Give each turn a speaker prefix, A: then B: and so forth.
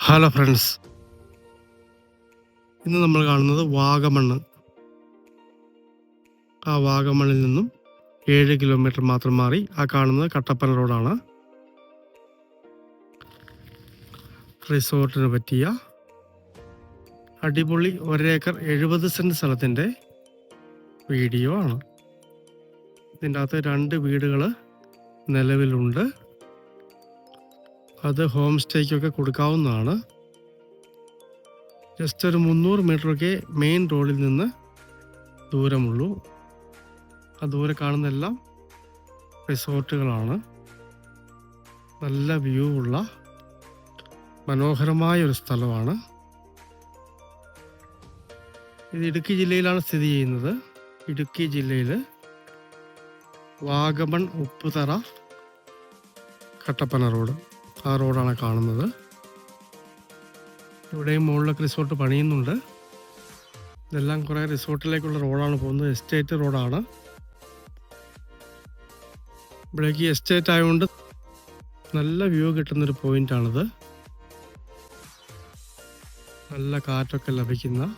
A: Hello friends, ഇന്ന് നമ്മൾ കാണുന്നത് വാഗമണ്ണ്. ആ വാഗമണ്ണിൽ നിന്നും 7 കിലോമീറ്റർ മാത്രം മാറി ആ കാണുന്നത് കട്ടപ്പന റോഡാണ്. റിസോർട്ടിന് പറ്റിയ അടിപൊളി 1 ഏക്കർ 70 സെൻറ്റ് സ്ഥലത്തിൻ്റെ വീഡിയോ ആണ്. ഇതിൻ്റെ അകത്ത് 2 വീടുകൾ നിലവിലുണ്ട്. അത് ഹോം സ്റ്റേക്കൊക്കെ കൊടുക്കാവുന്നതാണ്. ജസ്റ്റ് ഒരു 300 മീറ്ററൊക്കെ മെയിൻ റോഡിൽ നിന്ന് ദൂരമുള്ളൂ. ആ ദൂരെ കാണുന്നതെല്ലാം റിസോർട്ടുകളാണ്. നല്ല വ്യൂ ഉള്ള മനോഹരമായ ഒരു സ്ഥലമാണ്. ഇത് ഇടുക്കി ജില്ലയിലാണ് സ്ഥിതി ചെയ്യുന്നത്. ഇടുക്കി ജില്ലയിൽ വാഗമൺ ഉപ്പുതറ കട്ടപ്പന റോഡ്, ആ റോഡാണ് കാണുന്നത്. ഇവിടെയും മുകളിലൊക്കെ റിസോർട്ട് പണിയുന്നുണ്ട്. ഇതെല്ലാം കുറേ റിസോർട്ടിലേക്കുള്ള റോഡാണ് പോകുന്നത്. എസ്റ്റേറ്റ് റോഡാണ്. ഇവിടേക്ക് എസ്റ്റേറ്റ് ആയതുകൊണ്ട് നല്ല വ്യൂ കിട്ടുന്നൊരു പോയിൻ്റാണിത്. നല്ല കാറ്റൊക്കെ ലഭിക്കുന്ന